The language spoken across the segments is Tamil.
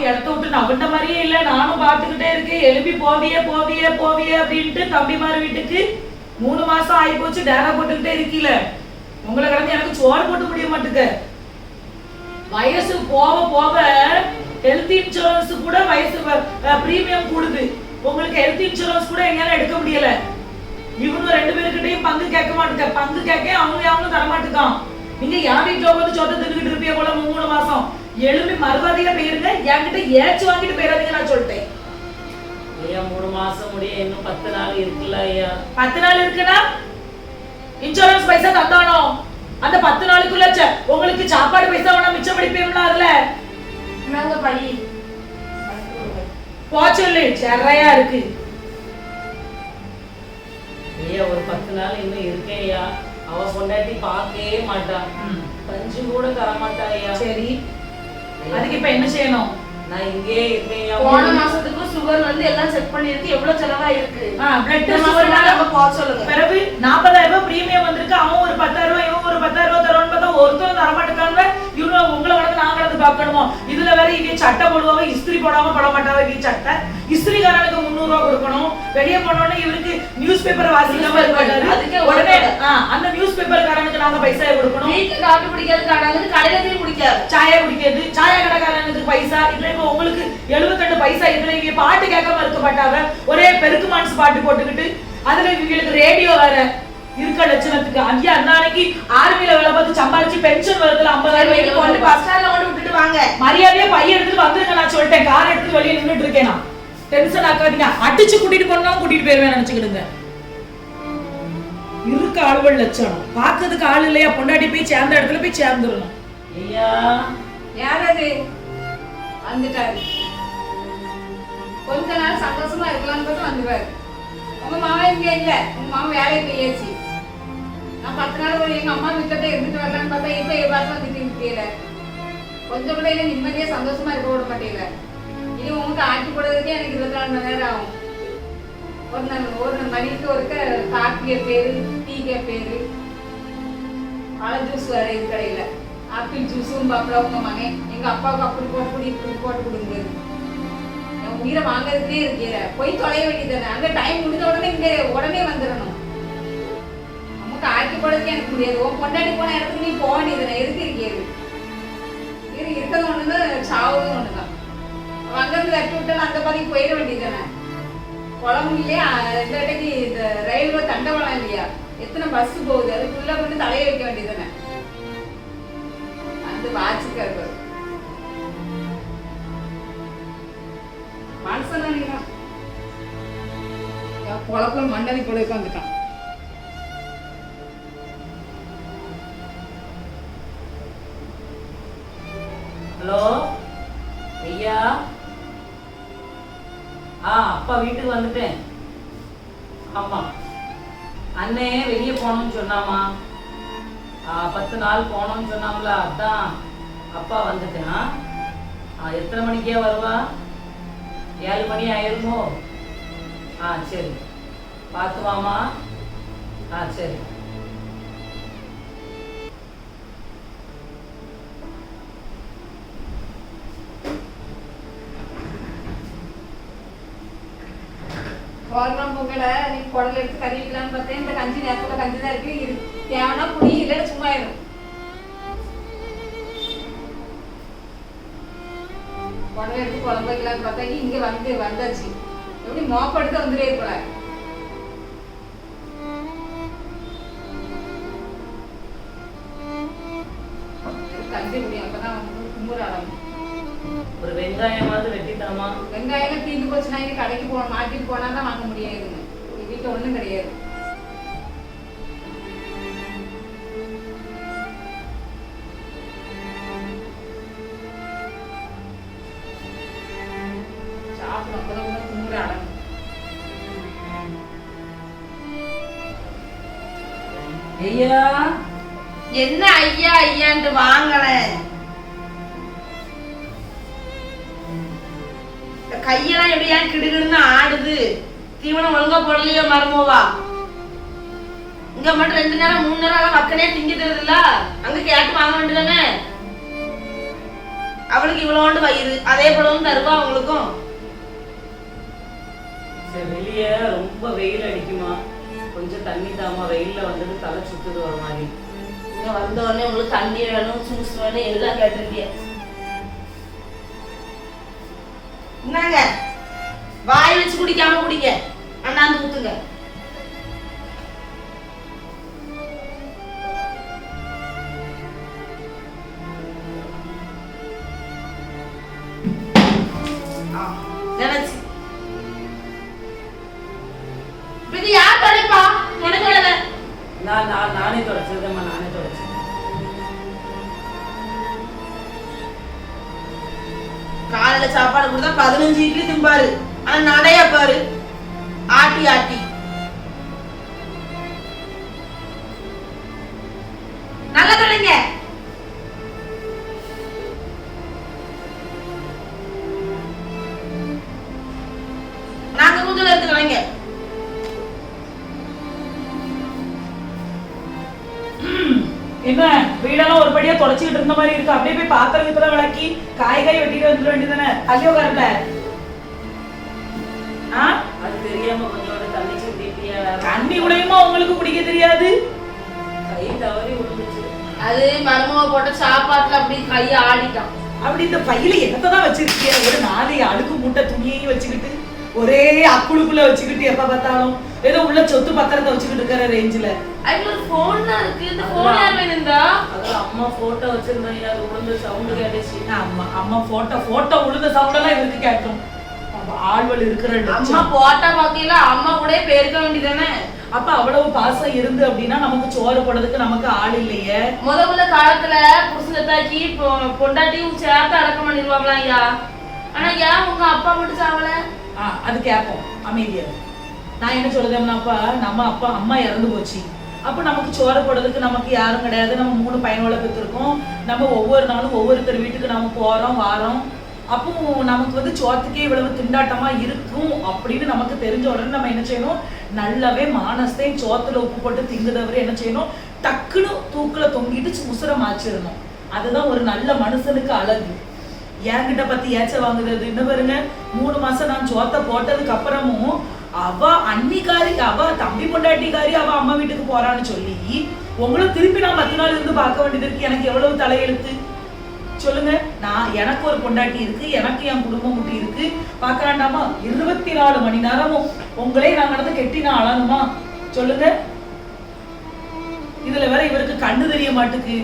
இடத்த விட்டு நவண்ட மாதிரியே இல்ல. நானும் பாத்துக்கிட்டே இருக்கேன். எழுப்பி போவியே போவியே போவியே அப்படின்ட்டு தம்பிமார் வீட்டுக்கு 3 மாசம் ஆகி போச்சு. டேரா போட்டுக்கிட்டே இருக்கீல. உங்களை கடந்து எனக்கு சோறு போட்டு முடிய மாட்டுக்க. வயசு போக போக ஹெல்த் இன்சூரன்ஸ் கூட வயசு பிரீமியம் கூடுது. உங்களுக்கு ஹெல்த் இன்சூரன்ஸ் கூட எங்கயால எடுக்க முடியல. இவங்க 2 பேருக்கிட்டையும் பங்கு கேட்க மாட்டுக்க. பங்கு கேட்க அவங்களும் தர மாட்டுக்கான். நீங்க என் வீட்டுல வந்து சொத்தை தின்னுக்கிட்டு இருப்பீங்க போல 3 மாசம். எழுப்பி மறுபடியா போயிருங்க. என்கிட்ட ஏச்சு வாங்கிட்டு போயிடாதீங்க நான் சொல்லிட்டேன். ஐயா 3 மாசம் முடிய இன்னும் 10 நாள் இருக்குல்ல ஐயா. 10 நாள் இருக்குன்னா இன்சூரன்ஸ் பைசா தந்தானோ அந்த 10 நாளுக்குள்ள உங்களுக்கு சாப்பாடு பைசா வேணா மிச்சம் படிப்பீங்களா? அதுல நாங்க பள்ளி போச்சொல்லு செறையா இருக்கு. ஐயா ஒரு 10 நாள் இன்னும் இருக்கேன் ஐயா. அவ பொண்டாட்டி பார்க்கவே மாட்டான். கஞ்சி கூட தர மாட்டா ஐயா. சரி, அதுக்கு இப்ப என்ன செய்யணும்? நான் இங்கே இருக்கேன். போன மாசத்துக்கு சுகர் வந்து எல்லாம் செக் பண்ணிருக்கு. எவ்வளவு செலவா இருக்கு? பிளட் சுகர் போக சொல்லுங்க. பிறகு 40,000 ரூபாய் பிரீமியம் வந்திருக்கு. அவன் ஒரு 10,000 ரூபாய் இவன் ஒரு 10,000 ரூபாய் தருவான்னு பார்த்தா ஒருத்தரும் தர மாட்டேங்காங்க. இவங்க உங்களை கடந்து நான் கடந்து பார்க்கணுமோ? இதுல வேற இவங்க சட்டை போடுவாங்க, இஸ்திரி போடாம போட மாட்டாங்க. இவங்க சட்டை இஸ்திரிக்காரனுக்கு 300 ரூபாய் கொடுக்கணும். வெளியே போனோடனே இவருக்கு நியூஸ் பேப்பர் வாசிக்காம இருக்காரு. அதுக்கு உடனே அந்த நியூஸ் பேப்பர்காரனுக்கு நாங்க பைசா கொடுக்கணும். வீட்டுக்கு காப்பி குடிக்கிறது காடாங்க, கடையில போய் குடிக்காது. சாயா குடிக்கிறது, சாயா கடைக்காரனுக்கு பைசா. இதுல இப்ப உங்களுக்கு 78 பைசா. இதுல இவங்க பாட்டு கேட்காம இருக்க மாட்டாங்க. ஒரே பெருக்கு மான்ஸ் பாட்டு போட்டுக்கிட்டு அதுல இவங்களுக்கு ரேடியோ வேற இருக்க லட்சணத்துக்கு. ஐயா அன்னைக்கு ஆர்மியில வேலை பார்த்து சம்பாதிச்சு பென்ஷன் வருதுல 50,000 கொண்டு பஸ் ஸ்டாண்ட்ல கொண்டு விட்டுட்டு வாங்க. மரியாதையா பையன் எடுத்துட்டு வந்துருங்க நான் சொல்லிட்டேன். கார் எடுத்துட்டு வெளியே நின்றுட்டு இருக்கேன். நான் டென்ஷன் ஆக்காதீங்க. அடிச்சு கூட்டிட்டு போனாலும் கூட்டிட்டு போயிருவேன் நினைச்சுக்கிடுங்க. இருக்க ஆளுகள் லட்சணம் பாக்குறதுக்கு ஆள் இல்லையா? பொண்டாட்டி போய் சேர்ந்த இடத்துல போய் சேர்ந்துடணும். ஐயா யாரது வந்துட்டாரு? கொஞ்ச நாள் சந்தோஷமா இருக்கலாம்னு பார்த்து வந்துருவாரு. உங்க மாமா இங்க இல்ல, உங்க மாமா வேலைக்கு போயாச்சு. நான் 10 நாள் எங்க அம்மா வீட்டுல இருந்துட்டு வரலான்னு பார்த்தா இப்ப எவ்வாறு வந்துட்டு இருக்கீங்க. கொஞ்சம் கூட என்ன நிம்மதியா சந்தோஷமா இருக்க விட மாட்டேங்க. இனி உங்களுக்கு ஆக்கி போடுறதுக்கே எனக்கு 24 மணி நேரம் ஆகும். ஒரு மணிக்கு ஒருக்க காஃபி பேரு, டீ பேரு, பழ ஜூஸ் வேற இது கடையில. ஆப்பிள் ஜூஸும் பாப்பா உங்க மகன் எங்க அப்பாவுக்கு அப்படி போட்டு இப்படி போட்டு கொடுங்க. உயிரை வாங்கறதுக்கே இருக்கீங்க. போய் தொலைய வேண்டியது. அங்க டைம் முடிஞ்ச உடனே இங்க உடனே வந்துடணும். நமக்கு ஆக்கி போடுறதுக்கே எனக்கு முடியாது. உன் கொண்டாடி போன இடத்துக்கு நீ போக வேண்டியது. எதுக்கு இருக்கீங்க? இருக்கிறது ஒண்ணுதான், சாவுறது ஒண்ணுதான். அங்கிருந்து வெட்டி விட்டாலும் அந்த பகுதிக்கு போயிட வேண்டியதுதானே. குளம் இல்லையா? 2 அட்டைக்கு இந்த ரயில்வே தண்டவாளம் இல்லையா? எத்தனை பஸ் போகுது? அதுக்குள்ள கொண்டு தலைய வைக்க வேண்டியதுதானே. அந்த வாட்சிக்காரு மனுஷன் குளத்துல மண்டனி கூட உட்காந்துட்டான். ஹலோ ஐயா. அப்பா வீட்டுக்கு வந்துட்டேன். ஆமா அண்ணே வெளியே போகணும்னு சொன்னாமா. 10 நாள் போனோம்னு சொன்னாம்ல. அதான் அப்பா வந்துட்டேன். எத்தனை மணிக்கே வருவா? 7 மணி ஆயிருமோ? சரி பார்த்து வாமா. சரி. கோலம் பொங்கலை நீ குடல எடுத்து கறி வைக்கலான்னு பார்த்தேன். இந்த கஞ்சி நேரத்துல கஞ்சி தான் இருக்கு. தேவைன்னா குடி, இல்லை சும்மா ஆயிடும். குடல எடுத்து குழம்பு வைக்கலான்னு பார்த்தா இங்க வந்தாச்சு. எப்படி மோப்ப எடுத்து வந்துட்டே போல. கஞ்சி குடி, அப்பதான் கும்புற ஆரம்பம். ஒரு வெங்காயமாவது வெட்டித்தரமா? வெங்காயம் தீர்ந்து போச்சுன்னா இங்க கடைக்கு போன மார்க்கெட் போனா தான் வாங்க முடியாதுங்க. வீட்டுல ஒண்ணும் கிடையாது. சாப்பிடும் அப்பதான் கும்புற ஆரம்பம். ஐயா என்ன ஐயா ஐயான்ட்டு வாங்கல. கையெல்லாம் எப்படி ஏன் கிடுகிடுன்னு ஆடுது? தீவனம் ஒழுங்கா போடலையோ மருமவா? இங்க மட்டும் 2 நேரம் 3 நேரம் மக்கனே திங்கி தருதுல்ல, அங்க கேட்டு வாங்க வேண்டியதானே? அவளுக்கு இவ்வளோண்டு வயிறு, அதே போலவும் தருவா அவங்களுக்கும். சரி, வெளிய ரொம்ப வெயில் அடிக்குமா, கொஞ்சம் தண்ணி தாமா, வெயில்ல வந்துட்டு தலை சுத்துது ஒரு மாதிரி. இங்க வந்த உடனே உங்களுக்கு தண்ணி வேணும், ஜூஸ் வேணும், எல்லாம் கேட்டிருக்கீங்க. என்னங்க வாய் வச்சு குடிக்காம குடிங்க, அண்ணாந்து ஊத்துங்க. நினைச்சு இது யார் தொடைப்பா? எனக்கு வேலை. நானே தொடச்சதம்மா, நானே தொடச்சேன். காலையில சாப்பாடு கொடுத்தா 15 இட்லி திம்பாரு, ஆனா நடையா பாரு ஆட்டி ஆட்டி. நல்லா தொடைங்க. நாங்க கொஞ்சம் எடுத்துக்கிறேங்க. என்ன வீடெல்லாம் ஒரு படியா தொலைச்சிட்டு இருந்த மாதிரி இருக்கு. அப்படியே போய் பாத்திரம் கிட்ட விளக்கி காய்கறி வெட்டிட்டு வந்துட வேண்டியதானே? ஐயோ கரல அது தெரியாம கொஞ்சம் தண்ணி சுத்திட்டியா? தண்ணி உடையுமா உங்களுக்கு குடிக்க தெரியாது? கை தவறி விழுந்துச்சு. அது மருமக போட்ட சாப்பாட்டுல அப்படி கைய ஆடிட்டான். அப்படி இந்த பையில என்னத்தான் வச்சிருக்கீங்க? ஒரு 4 அழுக்கு மூட்டை துணியையும் வச்சுக்கிட்டு ஒரே அக்குளுக்குள்ள வச்சுக்கிட்டு எப்ப பார்த்தாலும் ஏதோ உள்ள சொத்து பத்திரத்தை வச்சுக்கிட்டு இருக்கிற ரேஞ்சில. அதுல ஒரு போன் தான் இருக்கு. இந்த போன் யார் வேணுந்தா? அதுல அம்மா போட்டோ வச்சிருந்தாங்க, அது உளுந்து சவுண்ட் கேட்டுச்சு. அம்மா போட்டோ உழுத சவுண்ட் எல்லாம் இவருக்கு கேட்கும். ஆழ்வல் இருக்கிற அம்மா போட்டா பாக்கையில அம்மா கூட பேருக்க வேண்டியதானே? அப்ப அவ்வளவு பாசம் இருந்து அப்படின்னா நமக்கு சோறு போடுறதுக்கு நமக்கு ஆள் இல்லையே. முதல்ல காலத்துல புருஷத்தாக்கி பொண்டாட்டியும் சேர்த்து அடக்கம் பண்ணிடுவாங்களா ஐயா? ஆனா ஏன் உங்க அப்பா மட்டும் சாவல? அது கேட்போம் அமைதியா. நான் என்ன சொல்லுதேன்னாப்பா, நம்ம அப்பா அம்மா இறந்து போச்சு, அப்ப நமக்கு சோறு போடுறதுக்கு நமக்கு யாரும் கிடையாது. நம்ம 3 பையனோட பெற்றிருக்கோம். நம்ம ஒவ்வொரு நாளும் ஒவ்வொருத்தர் வீட்டுக்கு நம்ம போறோம் வாரோம். அப்போ நமக்கு வந்து சோத்துக்கே இவ்வளவு திண்டாட்டமா இருக்கும் அப்படின்னு நமக்கு தெரிஞ்ச உடனே நம்ம என்ன செய்யணும், நல்லாவே மானஸ்தையும் சோத்துல உப்பு போட்டு திங்குதவரை என்ன செய்யணும், டக்குன்னு தூக்குல தொங்கிட்டு உசுர மாச்சிடணும். அதுதான் ஒரு நல்ல மனுஷனுக்கு அழகு. என்கிட்ட பத்தி ஏச்ச வாங்குறது என்ன பாருங்க, 3 மாசம் நான் சோத்தை போட்டதுக்கு அப்புறமும் அவ அன்னிக்காரி, அவ தம்பி பொண்டாட்டிக்காரி அவ அம்மா வீட்டுக்கு போறான்னு சொல்லி உங்களை திருப்பி நான் 10 நாள் இருந்து பார்க்க வேண்டியது இருக்கு. எனக்கு எவ்வளவு தலையெழுத்து சொல்லுங்க. நான் எனக்கு ஒரு பொண்டாட்டி இருக்கு, எனக்கு என் குடும்பம் முட்டி இருக்கு, பார்க்க வேண்டாமா? 24 மணி நேரமும் உங்களே நான் நடந்து கெட்டி நான் அழணுமா சொல்லுங்க? இதுல வேற இவருக்கு கண்ணு தெரிய மாட்டுக்கு,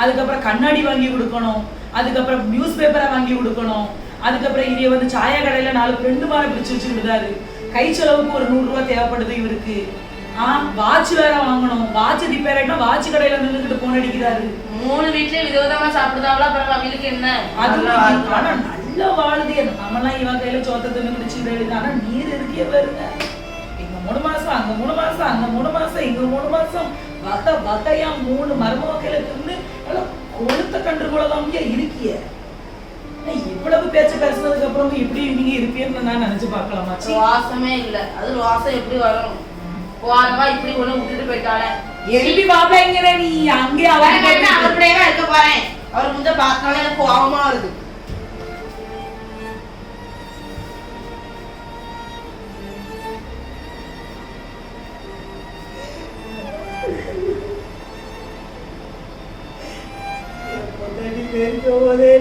அதுக்கப்புறம் கண்ணாடி வாங்கி கொடுக்கணும், அதுக்கப்புறம் நியூஸ் பேப்பரை வாங்கி கொடுக்கணும், அதுக்கப்புறம் இதைய வந்து சாய கடையில 4 ஃப்ரெண்டு மாதிரி பிடிச்சு வச்சுக்கிட்டாரு. கை செலவுக்கு ஒரு 100 ரூபாய் தேவைப்படுது இவருக்கு. வாட்ச் வேற வாங்கணும், வாட்ச் ரிப்பேர் ஆயிட்டா வாட்ச் கடையில நின்றுட்டு போன் அடிக்கிறாரு. 3 வீட்லயே விதவிதமா சாப்பிடுதாங்களா? அப்புறம் அவங்களுக்கு என்ன? ஆனா நல்ல வாழுது. நம்மலாம் இவன் கையில சோத்த தின்னு பிடிச்சு. ஆனா நீர் இருக்கே பாருங்க, இங்க 3 மாசம் அங்க 3 மாசம் அங்க 3 மாசம் இங்க 3 மாசம் வகை வகையா 3 மருமக கையில தின்னு கொளுத்த கன்று போலதான் இருக்கிய. இவ்வளவு பேச்சு பேசுனதுக்கு அப்புறம் இப்படி நீங்க இருப்பீங்கன்னு நான் நினைச்சு பார்க்கலாமா? வாசமே இல்ல. அது வாசம் எப்படி வரும்? போறவா இப்படி ஒண்ணு விட்டுட்டு போயிட்டாலே. எழுப்பி பாப்பேங்கிற நீ அங்கே அவருடைய இருக்க போறேன். அவர் முந்த பார்த்தாலே எனக்கு கோபமா வருது.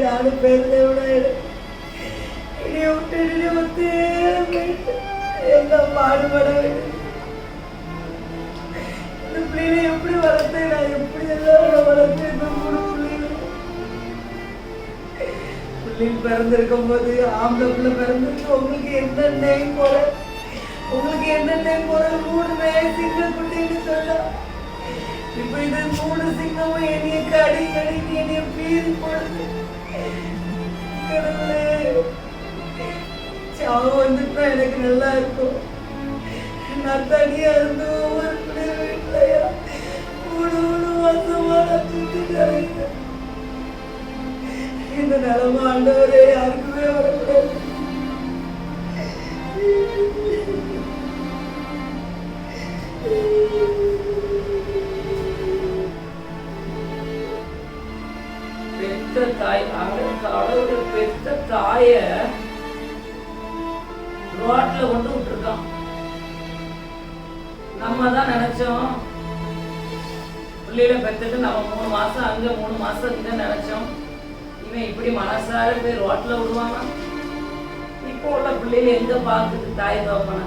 நானும் பேருந்தே விட இடி விட்டு எங்க பாடுபட வேண்டும். இந்த பிள்ளைகளை எப்படி வளர்த்தேன், நான் எப்படி எல்லாம் வளர்த்தேன். இந்த 3 பிள்ளைகள் பிறந்திருக்கும் போது ஆம்பளை பிள்ளை பிறந்திருக்கு. உங்களுக்கு என்ன நேம் போற, உங்களுக்கு என்ன நேம் போற 3 சிங்க குட்டின்னு சொல்ல. இப்ப இது 3 சிங்கமும் என்னைய கடி கடி என்னைய பீறி போடுது. கடவுளே, சாவு வந்துட்டா எனக்கு நல்லா இருக்கும். நான் தனியா இருந்து ஒவ்வொரு பிள்ளை வீட்டுலயா 3 மாசமா சுத்தி கிடையாது. இந்த நிலமா ஆண்டவரே யாருக்குமே வரக்கூடாது. பெத்த தாய் கடவுள் பெத்த தாய ரோட்ல கொண்டு விட்டுருக்கான். நம்ம தான் நினைச்சோம் பிள்ளைகளை பெத்துட்டு நம்ம 3 மாசம் அங்க 3 மாசம் இங்க நினைச்சோம். இவன் இப்படி மனசார போய் ரோட்ல விடுவானா? இப்போ உள்ள பிள்ளைகளை எங்க பாக்குது தாய் தோப்பன?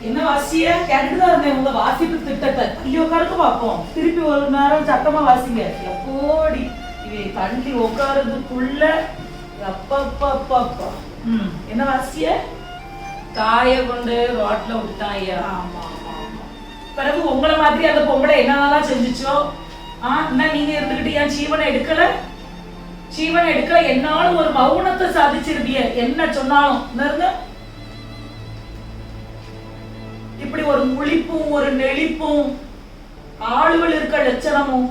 என்ன வாசிய கேட்டுதான் இருந்தேன் உங்க வாசிப்பு திட்டத்தை. ஐயோ கருத்து பார்ப்போம். திருப்பி ஒரு நேரம் சத்தமா வாசிங்க. எப்போடி இவை தள்ளி உட்காரதுக்குள்ள அப்பப்பப்பப்பா. என்ன வாசிய? தாய கொண்டு ரோட்ல விட்டான் ஐயா. பிறகு உங்களை மாதிரி அந்த பொம்பளை என்னென்னலாம் செஞ்சுச்சோ என்ன நீங்க இருந்துகிட்டு ஏன் ஜீவனை எடுக்கல? ஜீவனை எடுக்கல என்னாலும் ஒரு மௌனத்தை சாதிச்சிருப்பிய. என்ன சொன்னாலும் இருங்க. இப்படி ஒரு முழிப்பும் ஒரு நெளிப்பும் ஆளுகள் இருக்க லட்சணமும்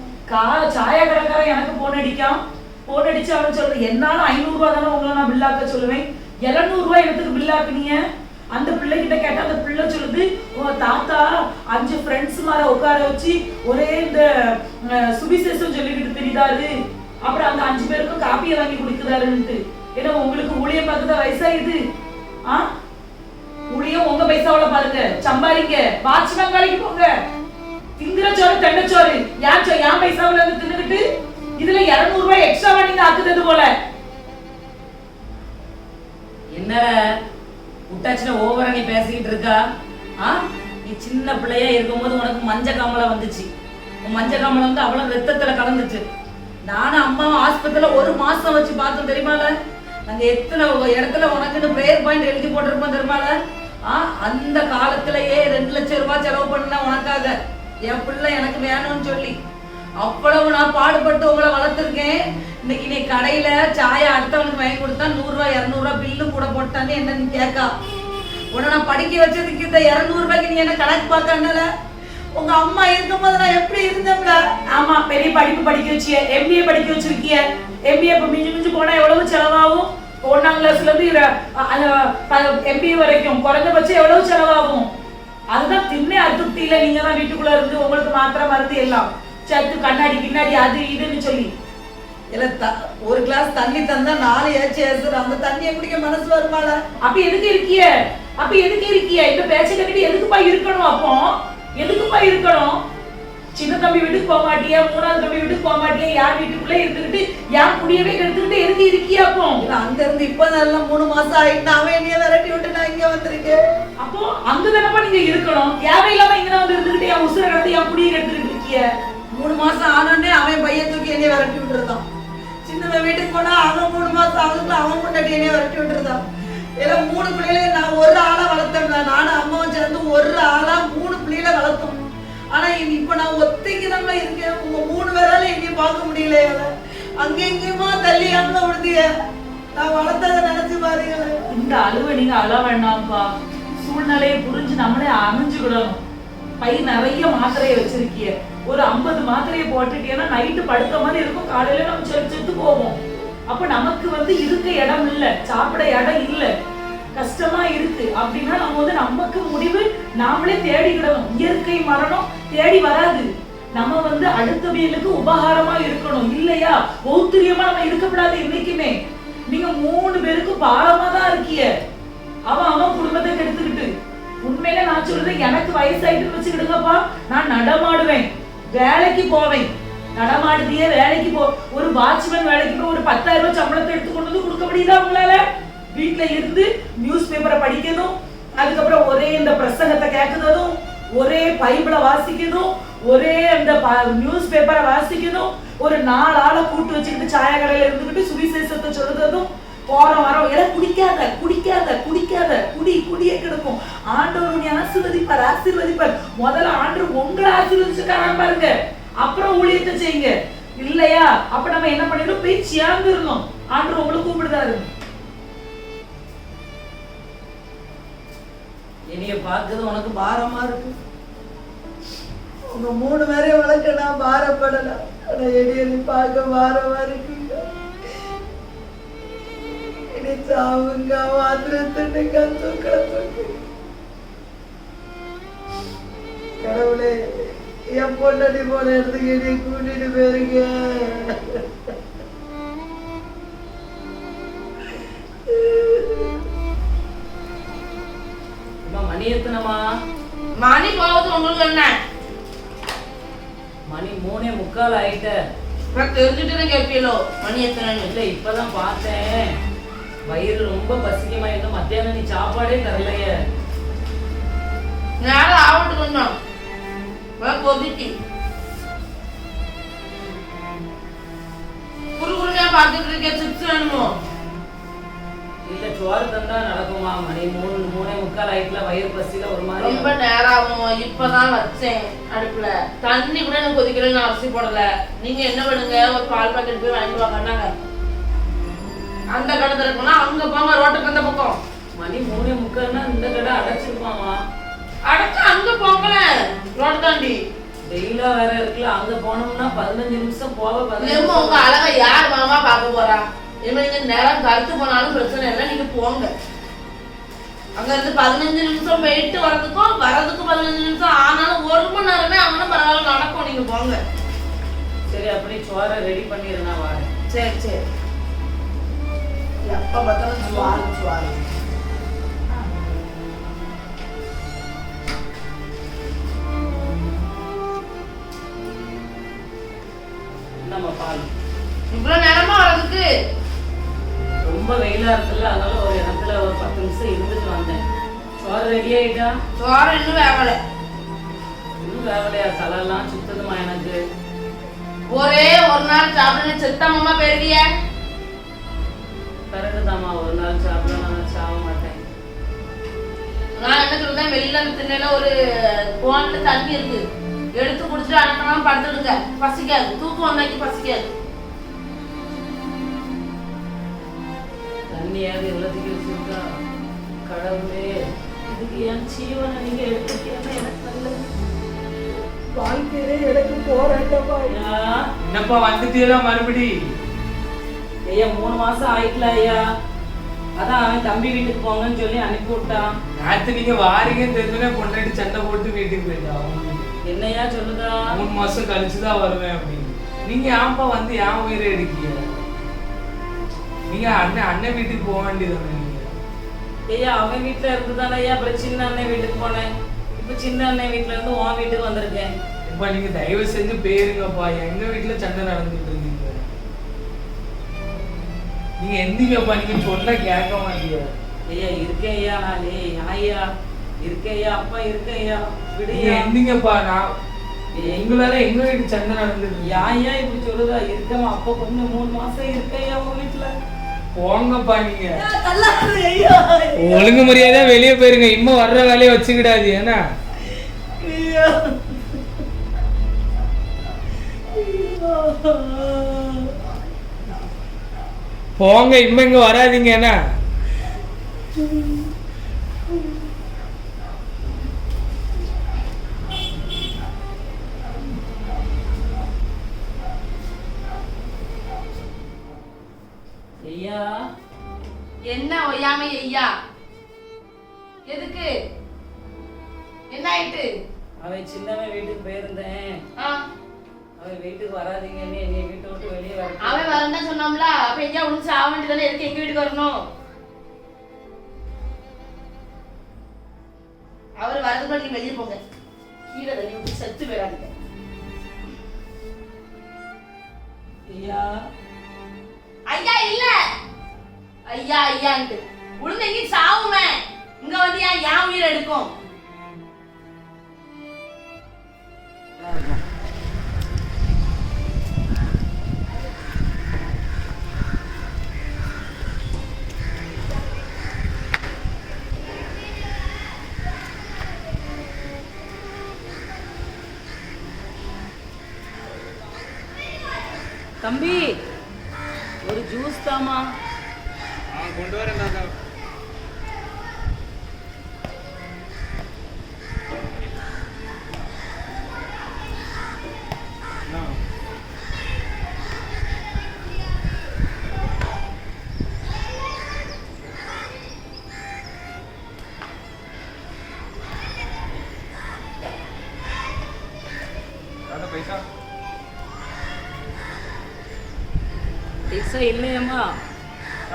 சாய கடைக்காரன் எனக்கு போன் அடிக்கான். போன் அடிச்சு அவன் சொல்றேன் என்னால 500 ரூபாய் தானே உங்களை நான் பில்லாக்க சொல்லுவேன். 700 ரூபாய் எனக்கு பில்லாக்குனீங்க. அந்த பிள்ளை கிட்ட கேட்டா அந்த பிள்ளை சொல்லுது தாத்தா 5 ஃப்ரெண்ட்ஸ் மாதிரி உட்கார வச்சு ஒரே இந்த சுவிசேஷம் சொல்லிக்கிட்டு தெரியுதாரு. அப்புறம் அந்த 5 பேருக்கும் காப்பியை வாங்கி குடிக்குதாருன்ட்டு. ஏன்னா உங்களுக்கு ஊழியம் பார்க்குற வயசாயுது. ஊழியம் உங்க பைசாவில பாருங்க, சம்பாதிங்க, வாட்ச்மேன் வேலைக்கு போங்க. திங்கிற சோறு தண்டச்சோறு என் பைசாவில இருந்து தின்னுக்கிட்டு இதுல 200 ரூபாய் எக்ஸ்ட்ரா நீங்க ஆக்குறது போல. என்ன முட்டாச்சுல ஓவரா நீ பேசிக்கிட்டு இருக்கா? நீ சின்ன பிள்ளையா இருக்கும்போது உனக்கு மஞ்ச காமலை வந்துச்சு. உன் மஞ்ச காமலை வந்து அவ்வளவு ரத்தத்துல கலந்துச்சு. நானும் அம்மாவும் ஆஸ்பத்திரியில 1 மாசம் வச்சு பார்த்தோம் தெரியுமால. நாங்க எத்தனை இடத்துல உனக்குன்னு பிரேயர் பாயிண்ட் எழுதி போட்டிருப்போம் தெரியுமால. அந்த காலத்திலேயே 2 லட்சம் ரூபாய் செலவு பண்ண உனக்காக என் பிள்ளை எனக்கு வேணும்னு சொல்லி அவ்வளவு நான் பாடுபட்டு உங்களை வளர்த்துருக்கேன். இன்னைக்கு நீ கடையில சாயா அடுத்தவனுக்கு வாங்கி கொடுத்தா 100 ரூபாய் 200 ரூபாய் பில்லு கூட போட்டான்னு என்ன நீ கேட்கா? உன்னை நான் படிக்க வச்சதுக்கு இந்த 200 ரூபாய்க்கு நீ என்ன கணக்கு பார்க்கறனால உங்க அம்மா இருக்கும்போது நான் எப்படி இருந்தேன்ல. ஆமா பெரிய படிப்பு படிக்க வச்சிய, MBA படிக்க வச்சிருக்கிய. MBA இப்ப மிஞ்சு போனா எவ்வளவு செலவாகும்? 1ஆம் கிளாஸ்ல இருந்து MBA வரைக்கும் குறைஞ்சபட்சம் எவ்வளவு செலவாகும்? அதுதான் திண்ணே அதிருப்தியில நீங்க தான் வீட்டுக்குள்ள இருந்து உங்களுக்கு மாத்திரை மருந்து எல்லாம் சத்து கண்ணாடி கிண்ணாடி அது இதுன்னு சொல்லி ஒரு கிளாஸ் தண்ணி தந்தா 4 ஏச்சு அந்த தண்ணியை குடிக்க மனசு வருமால. அப்ப எதுக்கு இருக்கிய? இந்த பேச்ச கட்டிட்டு எதுக்குப்பா இருக்கணும்? அப்போ எதுக்குப்பா இருக்கணும்? சின்ன தம்பி வீட்டுக்கு போக மாட்டியா, 3ஆவது தம்பி வீட்டுக்கு போக மாட்டியா, யார் வீட்டுக்குள்ளே இருந்துகிட்டு யார் குடியவே கெடுத்துக்கிட்டு எதுக்கு இருக்கியா? அப்போ அங்க இருந்து இப்ப நல்லா 3 மாசம் ஆயிட்டு அவன் என்னைய விரட்டி விட்டு நான் இங்க வந்திருக்கேன். அப்போ அங்க தானப்பா நீங்க இருக்கணும். தேவையில்லாம இங்க வந்து இருந்துகிட்டு என் உசுரை கடத்தி என் குடியை கெடுத்துக்கிட்டு இருக்கிய. 3 மாசம் ஆனோடனே அவன் பையன் தூக்கி என்னைய விரட்டி விட்டுருந்தான். சின்னவன் வீட்டுக்கு போனா அவன் 3 மாசம் ஆகுதுல அவன் கொண்டாட்டி என்னைய விரட்டி விட்டுருந்தான். ஏன்னா 3 பிள்ளைகளை நான் ஒரு ஆளா வளர்த்தேன். நானும் அம்மாவும் சேர்ந்து ஒரு ஆளா 3 பிள்ளைகளை வளர்த்தோம். ஆனா இப்ப நான் ஒத்தைக்குதாங்க இருக்கேன். உங்க 3 பேரால எங்கேயும் பார்க்க முடியல. அங்க எங்கேயுமா தள்ளி அங்க விடுதிய நான் வளர்த்ததை நினைச்சு பாருங்க. இந்த அழுவை நீங்க அழ வேண்டாம்ப்பா. சூழ்நிலையை புரிஞ்சு நம்மளே அமைஞ்சுக்கிடணும். பை நிறைய மாத்திரையை வச்சிருக்கிய. ஒரு 50 மாத்திரையை போட்டுட்டீங்கன்னா நைட்டு படுத்த மாதிரி இருக்கும், காலையில நம்ம செத்து போவோம். அப்ப நமக்கு வந்து இருக்க இடம் இல்ல, சாப்பிட இடம் இல்ல, கஷ்டமா இருக்கு அப்படின்னா நம்ம நமக்கு முடிவு நாமளே தேடிக்கிடணும். இயற்கை மரணம் தேடி வராது. நம்ம அடுத்தவங்களுக்கு உபகாரமா இருக்கணும் இல்லையா? பௌத்திரியமா நம்ம இருக்கக்கூடாது என்னைக்குமே. நீங்க 3 பேருக்கு பாரமா தான் இருக்கிய. அவன் குடும்பத்தை கெடுத்துக்கிட்டு. உண்மையில நான் சொல்றேன், எனக்கு வயசாயிட்டு வச்சுக்கிடுங்கப்பா, நான் நடமாடுவேன், வேலைக்கு போவேன். நடமாடுதியே வேலைக்கு போ. ஒரு வாட்ச்மேன் வேலைக்கு போய் ஒரு 10,000 ரூபாய் சம்பளத்தை எடுத்து கொண்டு வந்து கொடுக்க முடியுதா உங்களால? வீட்டுல இருந்து நியூஸ் பேப்பரை படிக்கணும், அதுக்கப்புறம் ஒரே இந்த பிரசங்கத்தை கேட்கறதும், ஒரே பைபிளை வாசிக்கணும், ஒரே அந்த நியூஸ் பேப்பரை வாசிக்கணும், ஒரு 4 ஆளை கூட்டு வச்சுக்கிட்டு சாய கடையில இருந்துகிட்டு சுவிசேஷத்தை சொல்றதும், போற வரோம் எல்லாம் குடிக்காத குடிக்காத குடிக்காத குடி குடியே கிடக்கும். ஆண்டவர் உன்னை ஆசீர்வதிப்பார் ஆசீர்வதிப்பார். முதல்ல ஆண்டவர் உங்களை ஆசீர்வதிச்சுட்டாரான்னு பாருங்க, அப்புறம் ஊழியத்தை செய்யுங்க இல்லையா? அப்ப நம்ம என்ன பண்ணிடணும், போய் சேர்ந்துடணும். ஆண்டவர் உங்களை கூப்பிடுதாரு. என்னைய பார்க்குறது உனக்கு பாரமா இருக்கு. உங்க 3 பேரையும் வளர்க்க நான் பாரப்படல. ஆனா என்னைய பார்க்க பாரமா இருக்கு. சாவுங்க மாத்திரத்துக்கு என் பொண்டாட்டி போன இடத்துக்கு என்னை கூட்டிட்டு போயிருங்க. மணி எத்தனமா? மணி போகுது, உங்களுக்கு என்ன? மணி 3:45 ஆயிட்ட. தெரிஞ்சுட்டு கேட்பீங்களோ மணி எத்தனை? இல்ல இப்பதான் பார்த்தேன். வயிறு ரொம்ப பசிக்குமா? இன்னும் மத்தியானம் நீ சாப்பாடே தரலையே. நேரம் ஆகட்டு கொஞ்சம் கொதிச்சு குறுகுறுமையா பார்த்துட்டு இருக்கேன். சிப்ஸ் வேணுமோ? இல்ல சோறு தந்தா நடக்குமா? மணி 3:45 ஆயிட்டுல. வயிறு பசியில ஒரு மாதிரி ரொம்ப நேரம் ஆகும். இப்பதான் வச்சேன் அடுப்புல. தண்ணி கூட எனக்கு கொதிக்கல, நான் அரிசி போடல. நீங்க என்ன பண்ணுங்க, ஒரு பால் பாக்கெட் போய் வாங்கிட்டு வாங்க. அந்த கடை திறக்கணும், அங்க போங்க, ரோட்டுக்கு அந்த பக்கம். மணி 3:45னா இந்த கடை அடைச்சிருப்பாமா? அடைச்சு அங்க போங்கல, ரோட்டு தாண்டி. வெயிலா வேற இருக்குல்ல, அங்க போனோம்னா 15 நிமிஷம் போக. உங்க அழகை யார் மாமா பார்க்க போறா? நீங்க நேரம் கருத்து போனாலும் பிரச்சனை இல்லை, நீங்க போங்க. அங்க இருந்து 15 நிமிஷம் போயிட்டு வரதுக்கும் 15 நிமிஷம் ஆனாலும் 1 மணி நேரமே அவனும் பரவாயில்ல நடக்கும். நீங்க போங்க. சரி, அப்படி சோறை ரெடி பண்ணிடு, நான் வரேன். சரி சரி. எப்ப பார்த்தாலும் சுவாரு. நம்ம பால் இவ்வளவு நேரமா வரதுக்கு ரொம்ப வெயிலா இருக்குல்ல, அதனால ஒரு இடத்துல ஒரு 10 நிமிஷம் இருந்துட்டு வந்தேன். சோறு ரெடி ஆயிட்டா? சோறு இன்னும் வேகலை. இன்னும் வேகலையா? தலையெல்லாம் சுத்ததுமா எனக்கு. ஒரே ஒரு நாள் சாப்பிட செத்தாமமா போயிருவிய. பிறகுதாம்மா ஒரு நாள் சாப்பிட நான் சாக மாட்டேன். நான் என்ன சொல்றேன், வெளியில அந்த திண்ணையில ஒரு போன்ல தண்ணி இருக்கு, எடுத்து குடிச்சு அனுப்பலாம், படுத்துடுங்க. பசிக்காது, தூக்கம் வந்தாக்கி பசிக்காது. தண்ணியாவது எவ்வளவுக்கு வச்சிருக்கா? கடவுளே, இதுக்கு என் ஜீவனை நீங்க எடுத்துட்டீங்கன்னா எனக்கு நல்லது. வாழ்க்கையிலே எனக்கு போராட்டமா. என்னப்பா வந்துட்டீங்களா மறுபடி? ஐயா 3 மாசம் ஆயிட்டல ஐயா. அதான் அவன் தம்பி வீட்டுக்கு போங்கன்னு சொல்லி அனுப்பி விட்டான். நேத்து நீங்க வாரீங்கன்னு தெரிஞ்சுனே பொண்டாட்டி சண்டை போட்டு வீட்டுக்கு போயிட்டா. என்னையா சொல்லுதா? 3 மாசம் கழிச்சுதான் வருவேன் அப்படின்னு. நீங்க ஏன்ப்பா வந்து ஏன் உயிரை எடுக்கீங்க? நீங்க அண்ணன் வீட்டுக்கு போக வேண்டியது. ஐயா அவன் வீட்டுல இருந்துதானே ஐயா அப்புறம் சின்ன அண்ணன் வீட்டுக்கு போனேன். இப்ப சின்ன அண்ணன் வீட்டுல இருந்து உன் வீட்டுக்கு வந்திருக்கேன். இப்ப நீங்க தயவு செஞ்சு போயிருங்கப்பா. எங்க வீட்டுல சண்டை நடந்துட்டு இருக்கீங்க. நீங்க எந்திங்கப்பா, நீங்க சொன்னா கேட்க மாட்டீங்க. ஐயா இருக்கேன் ஐயா, நானே ஐயா இருக்கேன் ஐயா, அப்பா இருக்கேன் ஐயா, நீங்க எந்திங்கப்பா. நான் எங்களால எங்க வீட்டு சண்டை நடந்துருக்கு. ஐயா இப்படி சொல்லுதா? இருக்கமா அப்பா கொஞ்சம் 3 மாசம் இருக்கேன் ஐயா உங்க வீட்டுல. போங்கப்பா, நீங்க ஒழுங்கு மரியாதை வெளியே போயிருங்க. இன்னும் வர்ற வேலையை வச்சுக்கிடாது. ஏன்னா போங்க, இம்ம இங்க வராதீங்க. என்ன ஐயா என்ன ஒய்யாமை ஐயா? எதுக்கு? என்ன ஆயிட்டு? அவன் சின்னவன் வீட்டுக்கு போயிருந்தேன். அவன் வீட்டுக்கு வராதீங்கன்னு என்னை வீட்டை விட்டு வெளியே வர. அவன் வரதான் சொன்னோம்ல, அப்ப எங்கேயா ஒண்ணு சாக வேண்டியதானே, எதுக்கு எங்க வீட்டுக்கு வரணும்? அவர் வரதுக்குள்ள நீங்க வெளியே போங்க. கீழே தண்ணி விட்டு செத்து போயிடாதீங்க. ஐயா ஐயா இல்ல, ஐயா ஐயான்ட்டு உளுந்து எங்க சாவுமே. இங்க வந்து ஏன் உயிரை எடுக்கும்? தம்பி ஒரு ஜூஸ் தாமா. கொண்டு வரேன். பைசா பைசா இல்லையம்மா.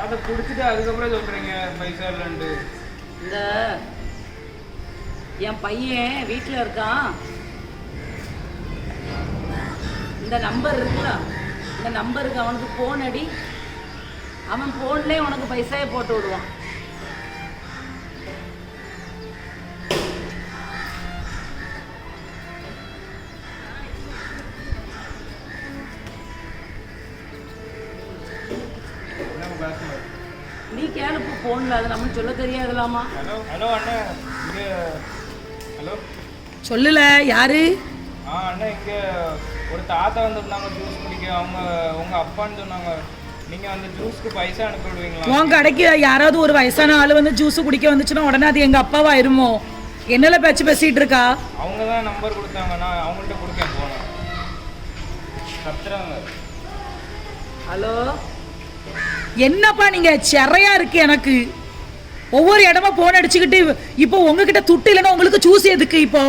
அதை கொடுத்துட்டு அதுக்கப்புறம் சொல்றீங்க பைசா இல்லைன்ட்டு. இந்த என் பையன் வீட்டில் இருக்கான். இந்த நம்பர் இருக்குல்ல, இந்த நம்பருக்கு அவனுக்கு ஃபோன் அடி. அவன் ஃபோன்லேயே உனக்கு பைசாயை போட்டு விடுவான். நீ கேளுப்பு ஃபோனில், அது நம்ம சொல்ல தெரியாதுலாமா? ஹலோ ஹலோ அண்ணா, இங்கே ஹலோ சொல்லல யாரு? அண்ணா இங்கே ஒரு தாத்தா வந்துருந்தாங்க ஜூஸ் குடிக்க. அவங்க உங்கள் அப்பான்னு சொன்னாங்க. நீங்கள் வந்து ஜூஸ்க்கு பைசா அனுப்பி விடுவீங்களா? உன் கடைக்கு யாராவது ஒரு வயசான ஆள் வந்து ஜூஸ் குடிக்க வந்துச்சுன்னா உடனே அது எங்கள் அப்பாவாயிருமோ? என்னல பேசிட்டு இருக்கா? அவங்க தான் நம்பர் கொடுத்தாங்க. நான் அவங்கள்ட்ட கொடுக்கேன் போனேன். கத்துறாங்க. ஹலோ, என்னப்பா நீங்க சிறையா இருக்கு எனக்கு. ஒவ்வொரு இடமா போன் அடிச்சுக்கிட்டு இப்போ உங்ககிட்ட துட்டு இல்லைன்னா உங்களுக்கு ஜூஸ் எதுக்கு இப்போ?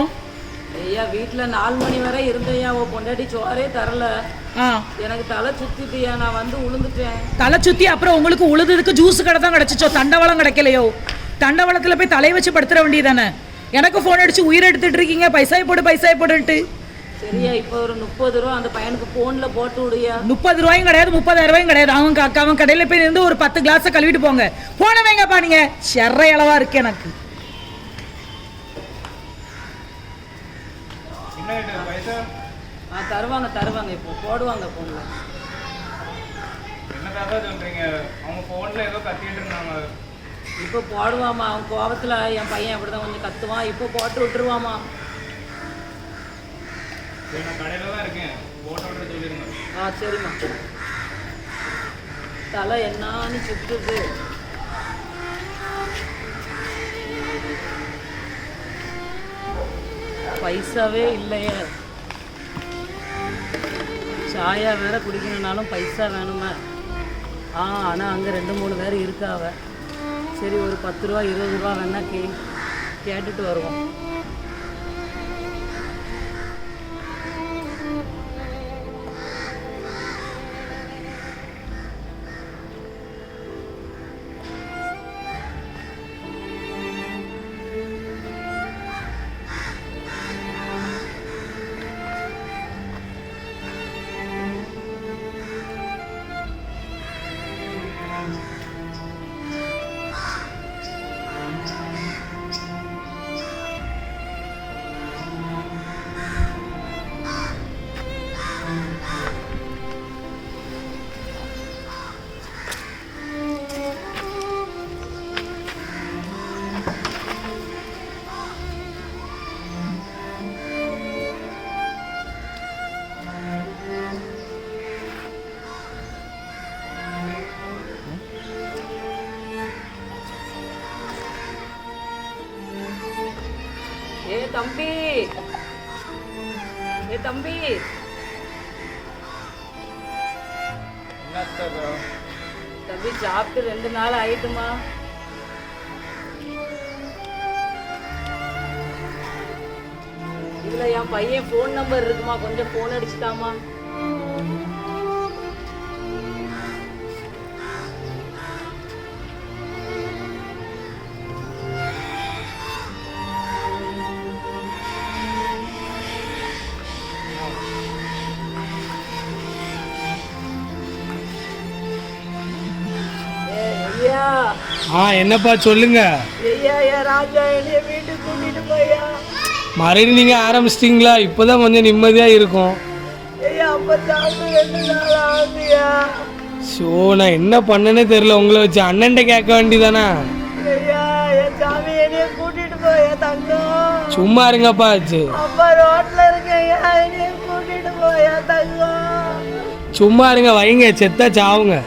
ஐயா வீட்டில் 4 மணி வரை இருந்தையா, ஓ பொண்டாட்டி சோறே தரல. எனக்கு தலை சுத்திட்டியா, நான் வந்து உளுந்துட்டேன். தலை சுத்தி அப்புறம் உங்களுக்கு உழுதுக்கு ஜூஸ் கடை தான் கிடைச்சிச்சோ, தண்டவளம் கிடைக்கலையோ? தண்டவளத்துல போய் தலையை வச்சு படுத்துற வேண்டியதானே. எனக்கு ஃபோன் அடிச்சு உயிரை எடுத்துட்டு இருக்கீங்க, பைசாய் போடுன்ட்டு. சரியா, இப்போ ஒரு 30 ரூபா அந்த பையனுக்கு ஃபோனில் போட்டு விடுயா. 30 ரூபாயும் கிடையாது, 30,000 ரூபாயும் கிடையாது. அவன் கடையில் போய் இருந்து ஒரு 10 கிளாஸை கழுவிட்டு போங்க. போன வைங்கப்பா நீங்க. செர்ற அளவா இருக்கு எனக்கு. பைசா தருவாங்க இப்போ போடுவாங்க ஃபோனில். என்ன தாத்தா சொல்றீங்க? அவங்க ஃபோனில் ஏதோ கத்திட்டு இருந்தாங்க. இப்போ போடுவாமா. அவன் கோபத்தில் என் பையன் அப்படிதான் கொஞ்சம் கத்துவான். இப்போ போட்டு விட்டுருவாமா. நான் கடையில் தான் இருக்கேன், போட்டோ விட்டு சொல்லிடுங்க. சரிம்மா. தலை என்னான்னு சுற்றுது. பைசாவே இல்லையே. சாயா வேற குடிக்கணும்னாலும் பைசா வேணுமே. ஆனால் அங்கே 2-3 பேர் இருக்காவ. சரி, ஒரு 10 ரூபா 20 ரூபா வேணா கேட்டுட்டு வருவோம். தம்பி தம்பி சாப்பிட்டு 2 நாள் ஆயிட்டுமா. இதுல என் பையன் ஃபோன் நம்பர் இருக்குமா, கொஞ்சம் ஃபோன் அடிச்சுட்டாமா. என்னப்பா சொல்லுங்க. ராஜா என்னைய வீட்டுக்கு கூட்டிட்டு போயா. மறுபடியும் நீங்க ஆரம்பிச்சிட்டீங்களா? இப்பதான் கொஞ்சம் நிம்மதியா இருக்கும். அப்ப சாப்பிட்டு 2 நாள் ஆகுதுயா. ஷோ, நான் என்ன பண்ணனே தெரியல. உங்களை வச்சு அண்ணன்ட்ட கேட்க வேண்டியதானா? என் சாமி என்னைய கூட்டிட்டு போயா தங்கம். சும்மா இருங்கப்பா. அப்பா ரோட்ல இருக்கேயா, என்னைய கூட்டிட்டு போயா தங்கம். சும்மா இருங்க, வைங்க, செத்தா சாவுங்க.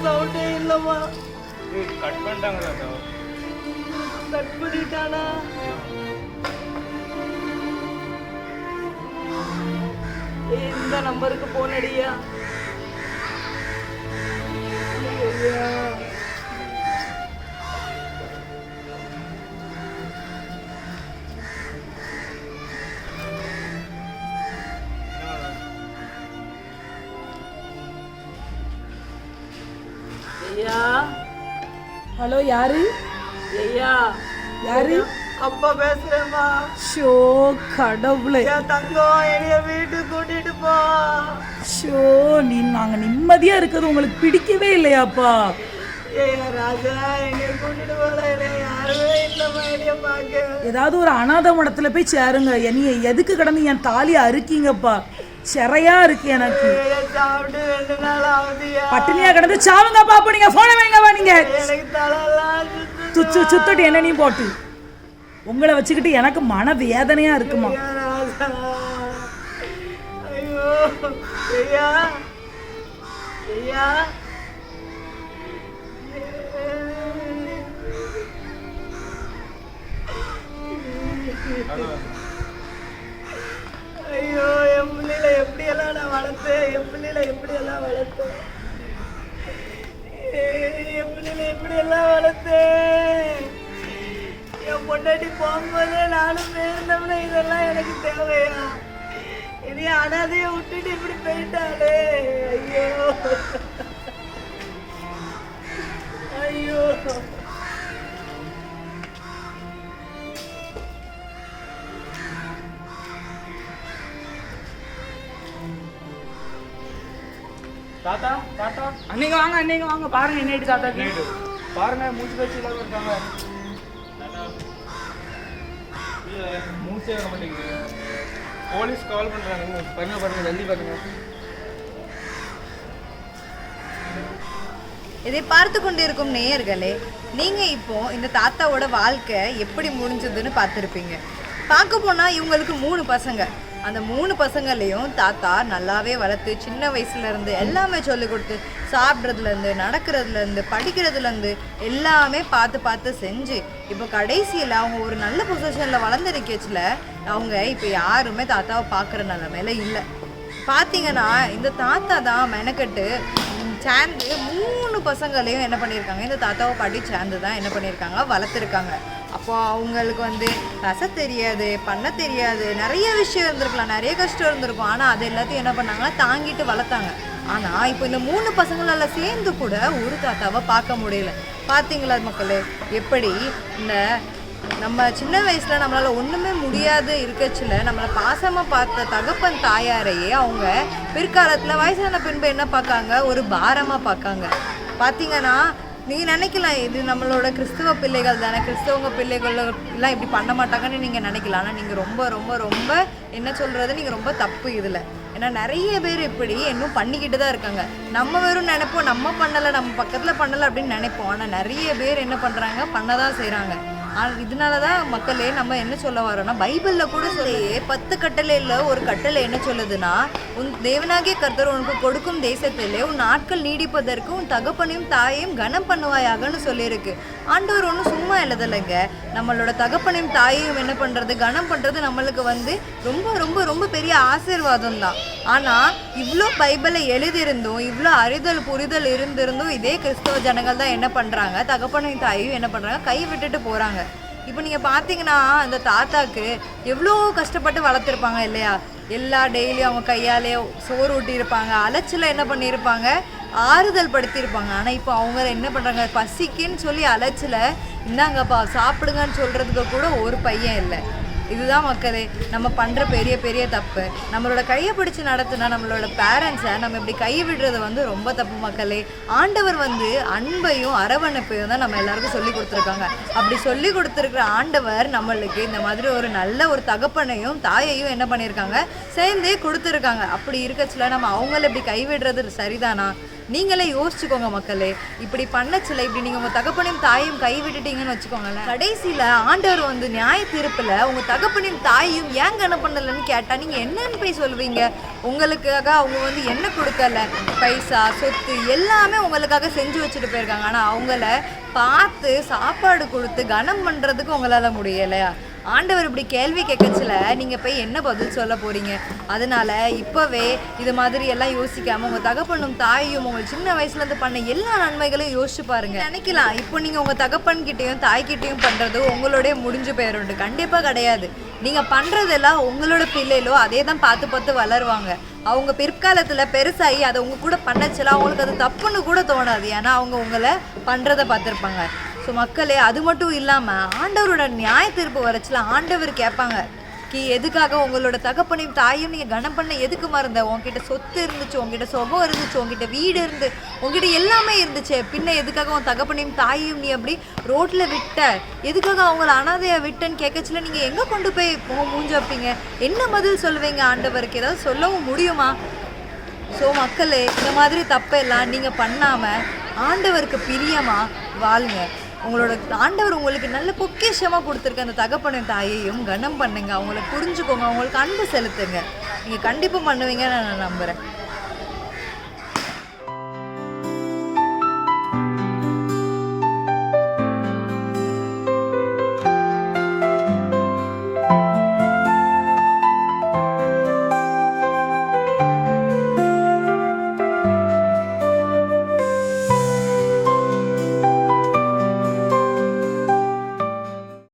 சவுண்டே இல்லம்மா. கட் பண்ணிட்டாங்க தாத்தா. கட் பண்ணிட்டானா? இந்த நம்பருக்கு போன் அடியா. ஐயா ஹலோ, யாரு ஐயா யாரு? அப்பா பேசுறேம்மா. ஷோ கடவுளே, என் தங்கம் என்னைய வீட்டுக்கு கூட்டிட்டு போ. ஷோ நாங்க நிம்மதியா இருக்கிறது உங்களுக்கு பிடிக்கவே இல்லையாப்பா? ஏன் ராஜா என்னைய கூட்டிட்டு போல, என்னைய யாருமே இல்லம்மா என்னைய பார்க்க. ஏதாவது ஒரு அனாதை மடத்துல போய் சேருங்க. என்னைய எதுக்கு கடந்து என் தாலியை அறுக்கீங்கப்பா? சிறையா இருக்கு எனக்கு. சாப்பிட்டு 2 நாள் ஆகுதியா? பட்டினியா கிடந்து சாவுங்க பாப்பா. நீங்க போன வைங்கப்பா. நீங்க எனக்கு தலைலாம் சுத்தட்டு என்னனையும் போட்டு உங்களை வச்சுக்கிட்டு எனக்கு மன வேதனையா இருக்குமா? ராஜா. ஐயோ ஐயா ஐயா. ஐயோ என் பிள்ளைல எப்படியெல்லாம் நான் வளர்த்தேன், என் பிள்ளைல எப்படியெல்லாம் வளர்த்தேன், என் பிள்ளைல எப்படியெல்லாம் வளர்த்தேன். என் பொண்டாட்டி போகும்போதே நானும் பேருந்தோம்னா இதெல்லாம் எனக்கு தேவையா? இனி அனாதையை விட்டுட்டு இப்படி போயிட்டாளே. ஐயோ ஐயோ. தாத்தா தாத்தா அன்னைக்கு வாங்க பாருங்க என்ன தாத்தா பாருங்க மூச்சு பேச்சு இல்லாம இருக்காங்க. மூச்சே வர மாட்டேங்குது. போலீஸ் கால் பண்றாங்க. பாருங்க ஜல்தி பாருங்க. இதை பார்த்து கொண்டிருக்கும் நேயர்களே, நீங்க இப்போ இந்த தாத்தாவோட வாழ்க்கை எப்படி முடிஞ்சதுன்னு பார்த்துருப்பீங்க. பார்க்க போனா இவங்களுக்கு 3 பசங்க. அந்த 3 பசங்களையும் தாத்தா நல்லாவே வளர்த்து சின்ன வயசுல இருந்து எல்லாமே சொல்லி கொடுத்து, சாப்பிட்றதுலேருந்து நடக்கிறதுலேருந்து படிக்கிறதுலேருந்து எல்லாமே பார்த்து பார்த்து செஞ்சு இப்போ கடைசியில் அவங்க ஒரு நல்ல பொசிஷனில் வளர்ந்துருக்கச்சுல அவங்க இப்போ யாருமே தாத்தாவை பார்க்குற நிலமையில இல்லை. பார்த்தீங்கன்னா இந்த தாத்தா தான் மெனக்கட்டு சேர்ந்து 3 பசங்களையும் என்ன பண்ணியிருக்காங்க, இந்த தாத்தாவை பாட்டி சேர்ந்து தான் என்ன பண்ணியிருக்காங்க, வளர்த்துருக்காங்க. அப்போ அவங்களுக்கு வந்து ரச தெரியாது, பண்ண தெரியாது, நிறைய விஷயம் இருந்திருக்கலாம், நிறைய கஷ்டம் இருந்திருக்கும். ஆனால் அது எல்லாத்தையும் என்ன பண்ணாங்கன்னா தாங்கிட்டு வளர்த்தாங்க. ஆனால் இப்போ இந்த 3 பசங்களால் சேர்ந்து கூட ஒரு தாத்தாவை பார்க்க முடியல. பார்த்தீங்களா மக்களே, எப்படி இந்த நம்ம சின்ன வயசில் நம்மளால் ஒன்றுமே முடியாது இருக்கச்சில் நம்மளை பாசமாக பார்த்த தகப்பன் தாயாரையே அவங்க பிற்காலத்தில் வயசான பின்பு என்ன பார்க்காங்க, ஒரு பாரமாக பார்க்காங்க. பார்த்தீங்கன்னா நீங்கள் நினைக்கலாம் இது நம்மளோட கிறிஸ்துவ பிள்ளைகள் தானே, கிறிஸ்தவங்க பிள்ளைகள் எல்லாம் இப்படி பண்ண மாட்டாங்கன்னு நீங்கள் நினைக்கலாம். ஆனால் நீங்கள் ரொம்ப ரொம்ப ரொம்ப என்ன சொல்கிறது, நீங்கள் ரொம்ப தப்பு இதில். ஏன்னா நிறைய பேர் இப்படி இன்னும் பண்ணிக்கிட்டு தான் இருக்காங்க. நம்ம வெறும் நினைப்போம் நம்ம பண்ணலை, நம்ம பக்கத்தில் பண்ணலை அப்படின்னு நினைப்போம். ஆனால் நிறைய பேர் என்ன பண்ணுறாங்க, பண்ண தான் செய்கிறாங்க. இதனால தான் மக்களே நம்ம என்ன சொல்ல வரோம்னா, பைபிளில் கூட சொல்லையே 10 கட்டளையில் ஒரு கட்டளை என்ன சொல்லுதுன்னா, உன் தேவனாகிய கர்த்தர் உனக்கு கொடுக்கும் தேசத்திலே உன் நாட்கள் நீடிப்பதற்கு உன் தகப்பனையும் தாயையும் கனம் பண்ணுவாயாகன்னு சொல்லியிருக்கு. ஆண்டவர் ஒன்றும் சும்மா எழுதலைங்க. நம்மளோட தகப்பனையும் தாயையும் என்ன பண்ணுறது, கனம் பண்ணுறது நம்மளுக்கு வந்து ரொம்ப ரொம்ப ரொம்ப பெரிய ஆசீர்வாதம் தான். ஆனால் இவ்வளோ பைபிளை எழுதியிருந்தும் இவ்வளோ அறிதல் புரிதல் இருந்திருந்தும் இதே கிறிஸ்தவ ஜனங்கள் தான் என்ன பண்ணுறாங்க, தகப்பனையும் தாயையும் என்ன பண்ணுறாங்க, கை விட்டுட்டு போகிறாங்க. இப்போ நீங்கள் பார்த்தீங்கன்னா அந்த தாத்தாக்கு எவ்வளோ கஷ்டப்பட்டு வளர்த்துருப்பாங்க இல்லையா? எல்லா டெய்லியும் அவங்க கையாலே சோறு ஊட்டியிருப்பாங்க, அலைச்சில் என்ன பண்ணியிருப்பாங்க, ஆறுதல் படுத்தியிருப்பாங்க. ஆனால் இப்போ அவங்க என்ன பண்ணுறாங்க, பசிக்குன்னு சொல்லி அலைச்சில் இந்தாங்கப்பா சாப்பிடுங்கன்னு சொல்கிறதுக்கு கூட ஒரு பையன் இல்லை. இதுதான் மக்களே நம்ம பண்ணுற பெரிய பெரிய தப்பு. நம்மளோட கையை பிடிச்சி நடத்துனா நம்மளோட பேரண்ட்ஸை நம்ம இப்படி கை விடுறது வந்து ரொம்ப தப்பு மக்களே. ஆண்டவர் வந்து அன்பையும் அரவணைப்பையும் தான் நம்ம எல்லாருக்கும் சொல்லி கொடுத்துருக்காங்க. அப்படி சொல்லி கொடுத்துருக்குற ஆண்டவர் நம்மளுக்கு இந்த மாதிரி ஒரு நல்ல ஒரு தகப்பனையும் தாயையும் என்ன பண்ணியிருக்காங்க, சேர்ந்தே கொடுத்துருக்காங்க. அப்படி இருக்கச்சில நம்ம அவங்கள இப்படி கைவிடுறது சரிதானா? நீங்களே யோசிச்சுக்கோங்க மக்களே. இப்படி பண்ணச்சில இப்படி நீங்கள் உங்கள் தகப்பனையும் தாயையும் கைவிட்டுட்டீங்கன்னு வச்சுக்கோங்களேன், கடைசியில் ஆண்டவர் வந்து நியாய தீர்ப்பில் உங்கள் தகப்பனையும் தாயையும் ஏன் கணம் பண்ணலைன்னு கேட்டால் நீங்கள் என்னன்னு போய் சொல்லுவீங்க? உங்களுக்காக அவங்க வந்து என்ன கொடுக்கல, பைசா சொத்து எல்லாமே உங்களுக்காக செஞ்சு வச்சுட்டு போயிருக்காங்க. ஆனால் அவங்கள பார்த்து சாப்பாடு கொடுத்து கனம் பண்ணுறதுக்கு உங்களால் முடியலையா? ஆண்டவர் இப்படி கேள்வி கேட்கச்சில நீங்கள் போய் என்ன பதில் சொல்ல போகிறீங்க? அதனால் இப்போவே இது மாதிரி எல்லாம் யோசிக்காமல் உங்கள் தகப்பனும் தாயும் உங்கள் சின்ன வயசுலேருந்து பண்ண எல்லா நன்மைகளையும் யோசிச்சு பாருங்கள். நினைக்கலாம் இப்போ நீங்கள் உங்கள் தகப்பன்கிட்டையும் தாய்கிட்டையும் பண்ணுறது உங்களோடய முடிஞ்சு போயிடும்ண்டு. கண்டிப்பாக கிடையாது. நீங்கள் பண்ணுறதெல்லாம் உங்களோட பிள்ளைகளோ அதே தான் பார்த்து பார்த்து வளருவாங்க. அவங்க பிற்காலத்தில் பெருசாகி அதை உங்கள் கூட பண்ணச்சல அவங்களுக்கு அது தப்புன்னு கூட தோணாது. ஏன்னா அவங்க உங்களை பண்ணுறதை பார்த்துருப்பாங்க. ஸோ மக்களே, அது மட்டும் இல்லாமல் ஆண்டவரோட நியாய தீர்ப்பு வரச்சுல ஆண்டவர் கேட்பாங்க, எதுக்காக உங்களோட தகப்பனையும் தாயும் நீங்கள் கனம் பண்ண எதுக்கு மறந்த? உங்ககிட்ட சொத்து இருந்துச்சு, உங்ககிட்ட சுகம் இருந்துச்சு, உங்ககிட்ட வீடு இருந்து, உங்ககிட்ட எல்லாமே இருந்துச்சு, பின்ன எதுக்காக உன் தகப்பனையும் தாயும் நீ அப்படி ரோட்டில் விட்ட? எதுக்காக அவங்கள அனாதையாக விட்டேன்னு கேட்கச்சில நீங்கள் எங்கே கொண்டு போய் மூஞ்ச வைப்பீங்க? என்ன பதில் சொல்லுவீங்க ஆண்டவருக்கு? ஏதாவது சொல்லவும் முடியுமா? ஸோ மக்களே, இந்த மாதிரி தப்பெல்லாம் நீங்கள் பண்ணாமல் ஆண்டவருக்கு பிரியமாக வாழுங்க. உங்களோட ஆண்டவர் உங்களுக்கு நல்ல பொக்கிஷமாக கொடுத்துருக்க அந்த தகப்பனையும் தாயையும் கனம் பண்ணுங்க. அவங்கள புரிஞ்சுக்கோங்க, அவங்களுக்கு அன்பு செலுத்துங்க. நீங்கள் கண்டிப்பாக பண்ணுவீங்கன்னு நான் நம்புகிறேன்.